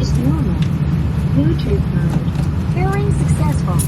is normal. Bluetooth mode. Pairing successful.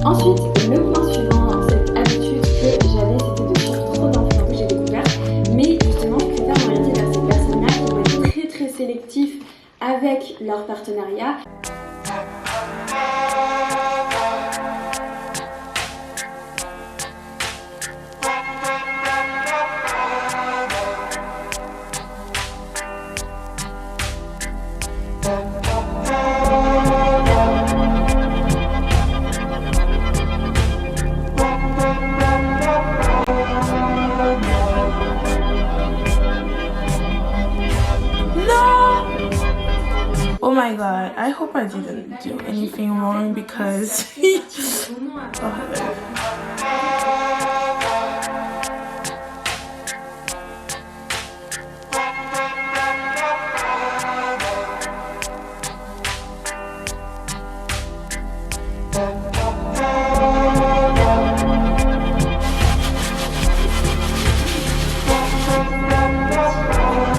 Ensuite, le point suivant, cette habitude que j'avais, c'était de suivre trop d'influenceurs que j'ai découvert. Mais justement, je préfère m'orienter vers ces personnes-là qui vont être très très sélectifs avec leur partenariat. Oh my god, I hope I didn't do anything wrong because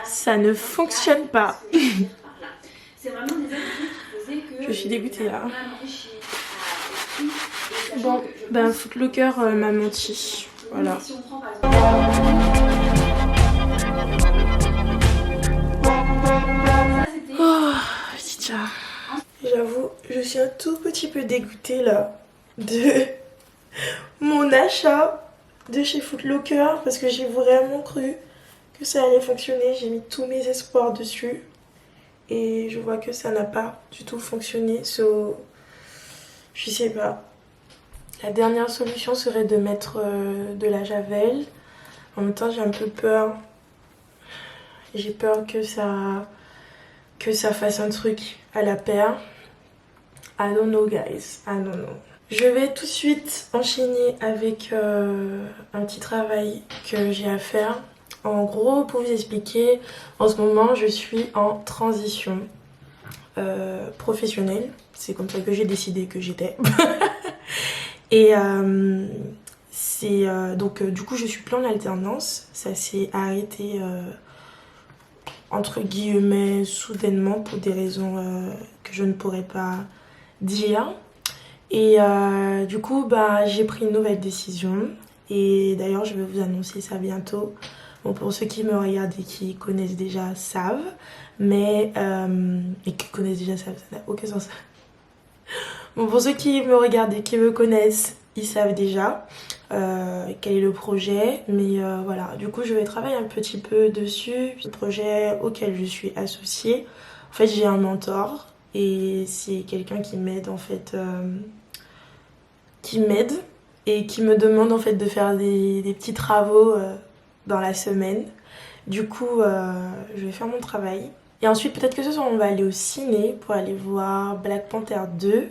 ça ne fonctionne pas. Je suis dégoûtée là. Bon, ben Footlocker m'a menti. Voilà. Oh, petit chat. J'avoue, je suis un tout petit peu dégoûtée là de mon achat de chez Footlocker parce que j'ai vraiment cru que ça allait fonctionner. J'ai mis tous mes espoirs dessus. Et je vois que ça n'a pas du tout fonctionné. So, je sais pas. La dernière solution serait de mettre de la javel. En même temps, j'ai un peu peur. J'ai peur que ça fasse un truc à la paire. I don't know, guys. I don't know. Je vais tout de suite enchaîner avec un petit travail que j'ai à faire. En gros, pour vous expliquer, en ce moment, je suis en transition professionnelle. C'est comme ça que j'ai décidé que j'étais. Et donc, du coup, je suis plus en alternance. Ça s'est arrêté, entre guillemets, soudainement pour des raisons que je ne pourrais pas dire. Et du coup, bah, j'ai pris une nouvelle décision. Et d'ailleurs, je vais vous annoncer ça bientôt. Bon, pour ceux qui me regardent et qui connaissent déjà savent, mais et qui connaissent déjà savent, ça n'a aucun sens. Bon, pour ceux qui me regardent et qui me connaissent, ils savent déjà quel est le projet, mais voilà. Du coup, je vais travailler un petit peu dessus. Le projet auquel je suis associée, en fait, j'ai un mentor et c'est quelqu'un qui m'aide en fait, qui m'aide et qui me demande en fait de faire des petits travaux. Dans la semaine. Du coup, je vais faire mon travail. Et ensuite, peut-être que ce soir, on va aller au ciné pour aller voir Black Panther 2.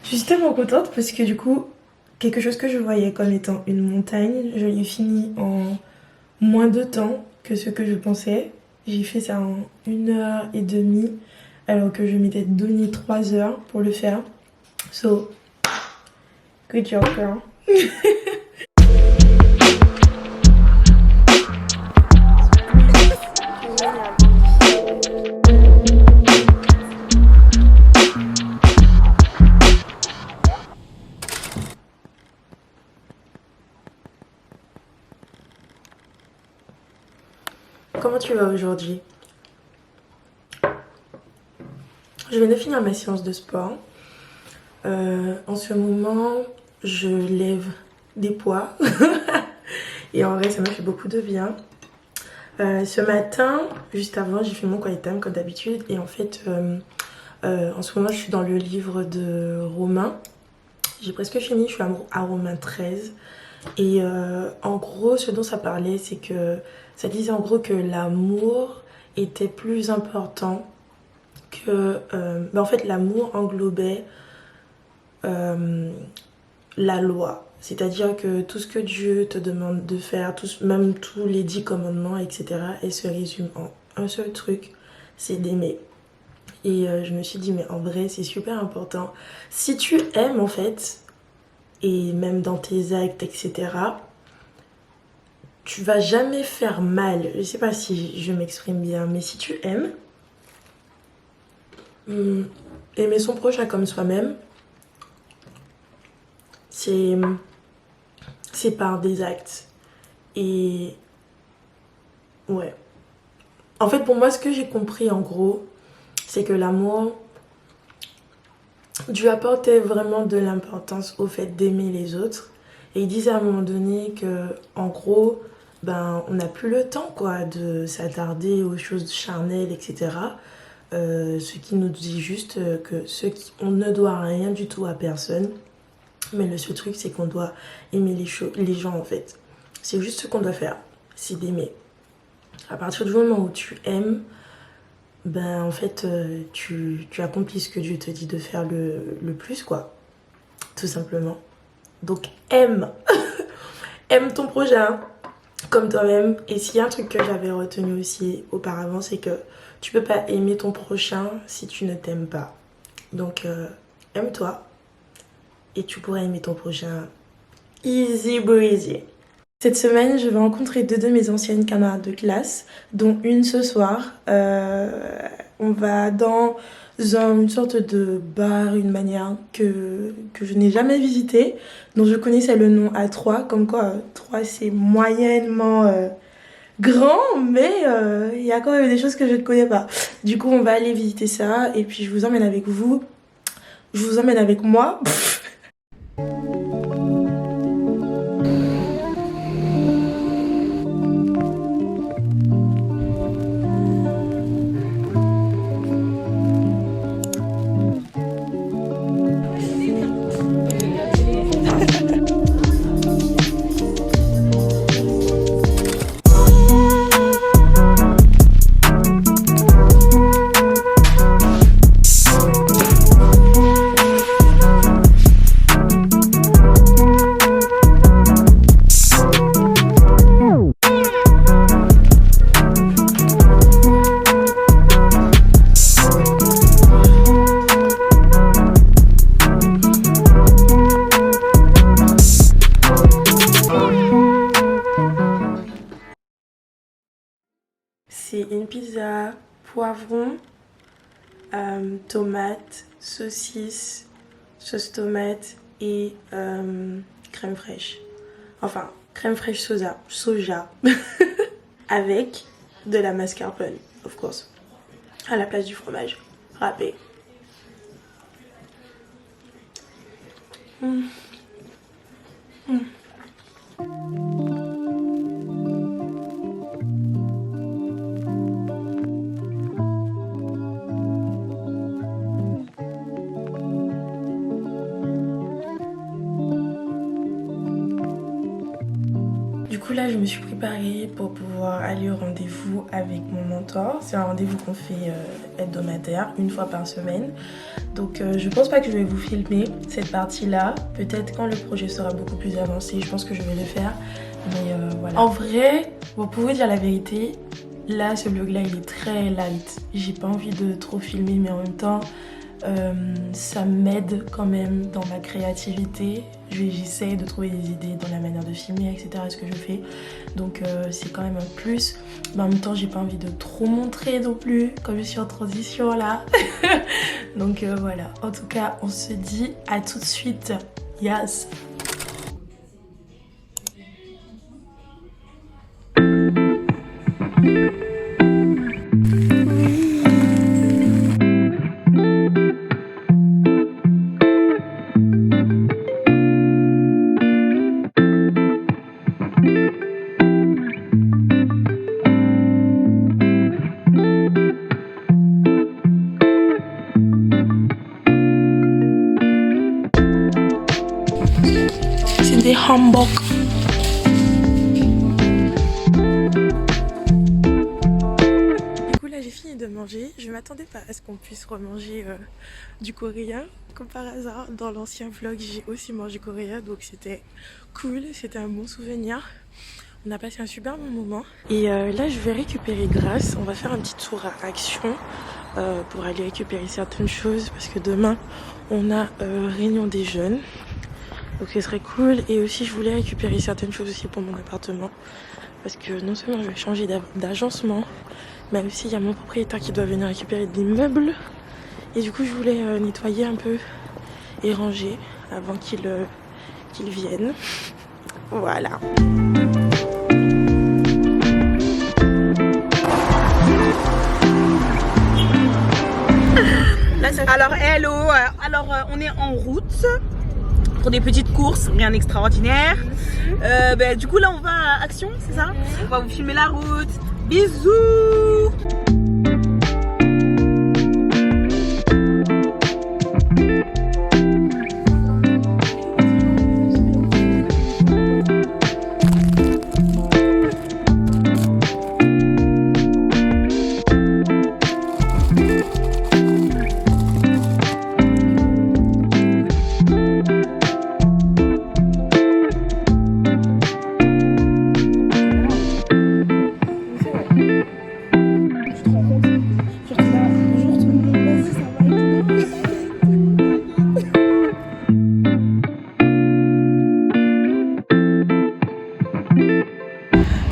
Je suis tellement contente parce que du coup, quelque chose que je voyais comme étant une montagne, je l'ai fini en moins de temps que ce que je pensais. J'ai fait ça en 1h30 alors que je m'étais donné 3 heures pour le faire. So, Good job, girl. Comment tu vas aujourd'hui? Je viens de finir ma séance de sport. En ce moment, je lève des poids. Et en vrai, ça m'a fait beaucoup de bien. Ce matin, juste avant, j'ai fait mon quiet time comme d'habitude. Et en fait, en ce moment, je suis dans le livre de Romains. J'ai presque fini, je suis à Romains 13. Et en gros, ce dont ça parlait, c'est que ça disait en gros que l'amour était plus important que... en fait, l'amour englobait la loi. C'est-à-dire que tout ce que Dieu te demande de faire, même tous les 10 commandements, etc., elles se résument en un seul truc, c'est d'aimer. Et je me suis dit, mais en vrai, c'est super important. Si tu aimes, en fait, et même dans tes actes, etc., tu vas jamais faire mal. Je sais pas si je m'exprime bien, mais si tu aimes, aimer son prochain comme soi-même, c'est par des actes. Et ouais. En fait, pour moi, ce que j'ai compris en gros, c'est que l'amour, Dieu apportait vraiment de l'importance au fait d'aimer les autres. Et il disait à un moment donné que, en gros, on n'a plus le temps quoi, de s'attarder aux choses charnelles, etc. Ce qui nous dit juste que on ne doit rien du tout à personne. Mais le seul truc, c'est qu'on doit aimer les gens en fait. C'est juste ce qu'on doit faire, c'est d'aimer. À partir du moment où tu aimes, en fait, tu accomplis ce que Dieu te dit de faire le plus, quoi. Tout simplement. Donc, aime. Aime ton prochain comme toi-même. Et s'il y a un truc que j'avais retenu aussi auparavant, c'est que tu peux pas aimer ton prochain si tu ne t'aimes pas. Donc, aime-toi. Et tu pourras aimer ton prochain. Easy breezy. Cette semaine, je vais rencontrer deux de mes anciennes camarades de classe, dont une ce soir. On va dans une sorte de bar, une manière que je n'ai jamais visité, dont je connaissais le nom A3, comme quoi 3 c'est moyennement grand, mais il y a quand même des choses que je ne connais pas. Du coup, on va aller visiter ça, et puis je vous emmène avec vous. Je vous emmène avec moi. C'est une pizza poivron, tomate, saucisse, sauce tomate et crème fraîche. Enfin, crème fraîche soja avec de la mascarpone, of course, à la place du fromage râpé. Du coup là je me suis préparée pour pouvoir aller au rendez-vous avec mon mentor. C'est un rendez-vous qu'on fait hebdomadaire, une fois par semaine. Donc je pense pas que je vais vous filmer cette partie là. Peut-être quand le projet sera beaucoup plus avancé, je pense que je vais le faire. Mais voilà. En vrai, pour vous dire la vérité, là ce vlog là il est très light. J'ai pas envie de trop filmer mais en même temps Ça m'aide quand même dans ma créativité. J'essaie de trouver des idées dans la manière de filmer, etc. ce que je fais. Donc c'est quand même un plus. Mais en même temps, j'ai pas envie de trop montrer non plus, comme je suis en transition là. Donc voilà. En tout cas, on se dit à tout de suite. Yes! C'est des hamburgers. Du coup là j'ai fini de manger. Je m'attendais pas à ce qu'on puisse remanger du coréen. Comme par hasard, dans l'ancien vlog j'ai aussi mangé coréen, donc c'était cool, c'était un bon souvenir. On a passé un super bon moment. Et là je vais récupérer Grasse. On va faire un petit tour à Action pour aller récupérer certaines choses parce que demain on a réunion des jeunes. Donc ce serait cool. Et aussi je voulais récupérer certaines choses aussi pour mon appartement. Parce que non seulement je vais changer d'agencement, mais aussi il y a mon propriétaire qui doit venir récupérer des meubles. Et du coup je voulais nettoyer un peu et ranger avant qu'il vienne. Voilà. Alors hello, on est en route pour des petites courses, rien d'extraordinaire. Du coup là on va à Action, c'est ça? On va vous filmer la route. Bisous.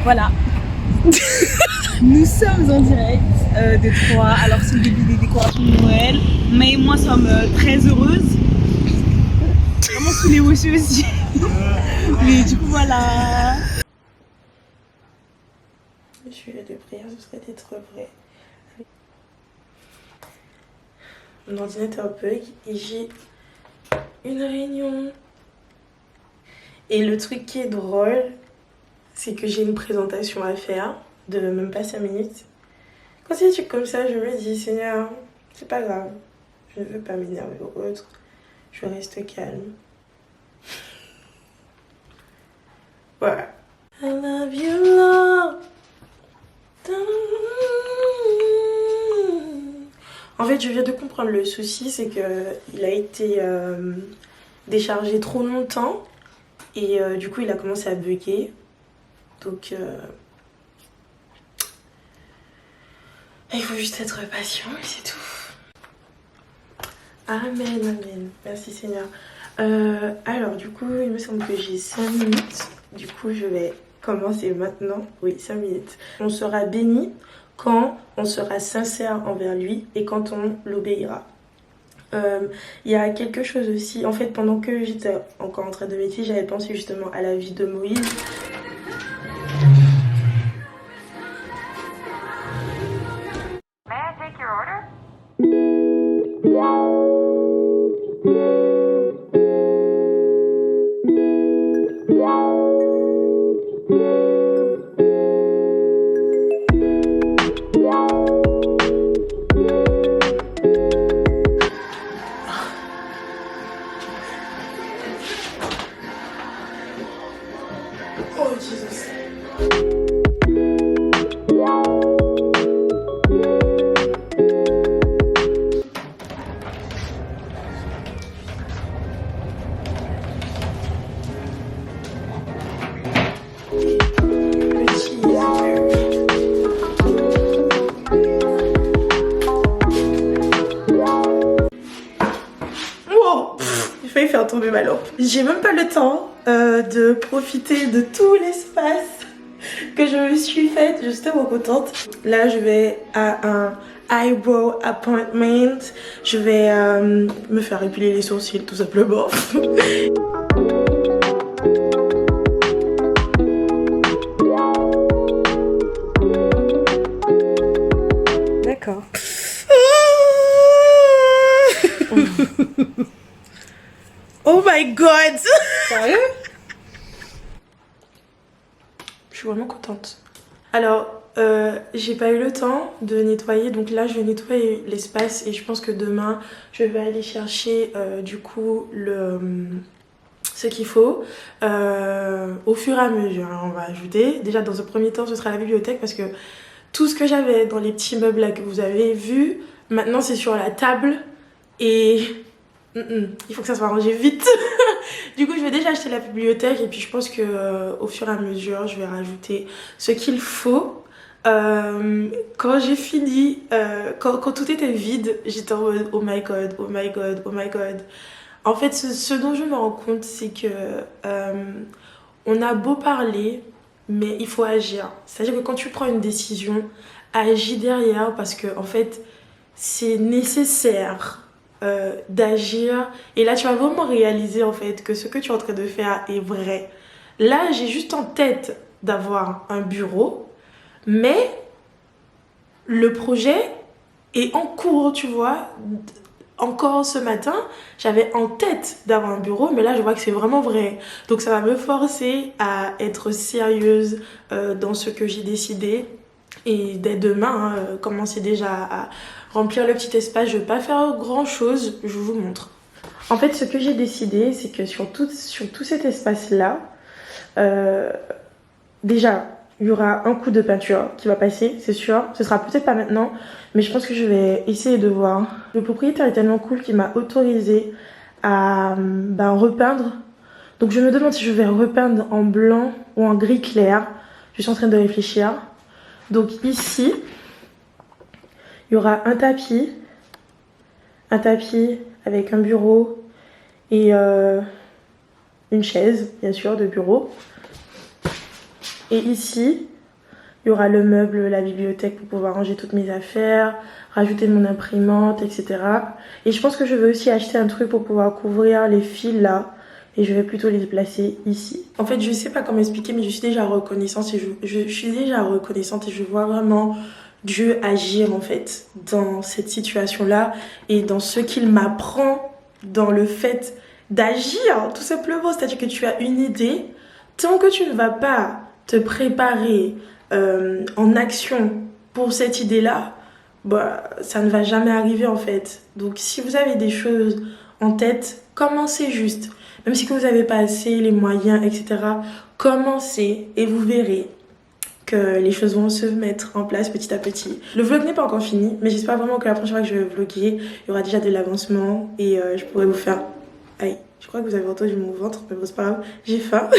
Voilà. Nous sommes en direct de Troyes. Alors c'est le début des décorations de Noël. Mais moi sommes très heureuses. Vraiment sous les rochers aussi. Mais du coup voilà. Je suis de prière, ce serait d'être vrai. Mon ordinateur bug et j'ai une réunion. Et le truc qui est drôle, c'est que j'ai une présentation à faire de même pas 5 minutes. Quand c'est des trucs comme ça, je me dis, Seigneur, c'est pas grave. Je ne veux pas m'énerver ou autre. Je reste calme. Voilà. I love you, Lord. En fait, je viens de comprendre le souci, c'est qu'il a été déchargé trop longtemps et du coup, il a commencé à bugger. Donc, il faut juste être patient et c'est tout. Amen, amen. Merci Seigneur. Alors, du coup, il me semble que j'ai 5 minutes. Du coup, je vais commencer maintenant. Oui, 5 minutes. On sera béni quand on sera sincère envers lui et quand on l'obéira. Il y a quelque chose aussi. En fait, pendant que j'étais encore en train de méditer, j'avais pensé justement à la vie de Moïse. Oh tomber ma lampe. J'ai même pas le temps de profiter de tout l'espace que je me suis faite. Je suis tellement contente. Là, je vais à un eyebrow appointment. Je vais me faire épiler les sourcils tout simplement. D'accord. Oh my god! Sérieux? Je suis vraiment contente. Alors, j'ai pas eu le temps de nettoyer, donc là je vais nettoyer l'espace et je pense que demain je vais aller chercher du coup ce qu'il faut au fur et à mesure. On va ajouter. Déjà dans un premier temps ce sera la bibliothèque parce que tout ce que j'avais dans les petits meubles là que vous avez vu, maintenant c'est sur la table et il faut que ça soit rangé vite. Du coup je vais déjà acheter la bibliothèque et puis je pense que au fur et à mesure je vais rajouter ce qu'il faut. Quand j'ai fini, quand tout était vide, j'étais en mode oh my god, oh my god, oh my god. En fait ce dont je me rends compte c'est que on a beau parler mais il faut agir. C'est-à-dire que quand tu prends une décision, agis derrière parce que en fait c'est nécessaire d'agir et là tu vas vraiment réaliser en fait que ce que tu es en train de faire est vrai. Là j'ai juste en tête d'avoir un bureau mais le projet est en cours, tu vois. Encore ce matin j'avais en tête d'avoir un bureau mais là je vois que c'est vraiment vrai, donc ça va me forcer à être sérieuse dans ce que j'ai décidé et dès demain commencer déjà à remplir le petit espace. Je vais pas faire grand chose, je vous montre. En fait ce que j'ai décidé c'est que sur tout cet espace là déjà il y aura un coup de peinture qui va passer, c'est sûr. Ce sera peut-être pas maintenant, mais je pense que je vais essayer de voir. Le propriétaire est tellement cool qu'il m'a autorisé à repeindre. Donc je me demande si je vais repeindre en blanc ou en gris clair. Je suis en train de réfléchir. Donc ici, il y aura un tapis avec un bureau et une chaise, bien sûr, de bureau. Et ici, il y aura le meuble, la bibliothèque pour pouvoir ranger toutes mes affaires, rajouter mon imprimante, etc. Et je pense que je vais aussi acheter un truc pour pouvoir couvrir les fils là. Et je vais plutôt les placer ici. En fait, je sais pas comment expliquer, mais je suis déjà reconnaissante et je suis déjà reconnaissante et je vois vraiment Dieu agir en fait dans cette situation-là et dans ce qu'il m'apprend dans le fait d'agir, tout simplement. C'est-à-dire que tu as une idée, tant que tu ne vas pas te préparer en action pour cette idée-là, bah, ça ne va jamais arriver en fait. Donc si vous avez des choses en tête, commencez juste. Même si vous n'avez pas assez les moyens, etc. Commencez et vous verrez que les choses vont se mettre en place petit à petit. Le vlog n'est pas encore fini, mais j'espère vraiment que la prochaine fois que je vais vlogger, il y aura déjà de l'avancement et je pourrai vous faire... Aïe, je crois que vous avez entendu mon ventre, mais bon c'est pas grave, j'ai faim.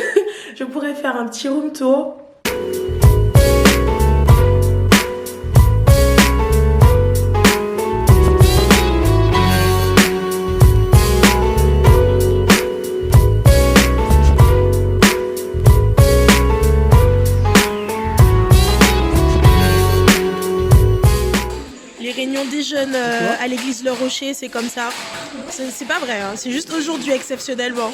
Je pourrais faire un petit room tour. Les réunions des jeunes à l'église Le Rocher, c'est comme ça. C'est pas vrai, hein, c'est juste aujourd'hui exceptionnellement.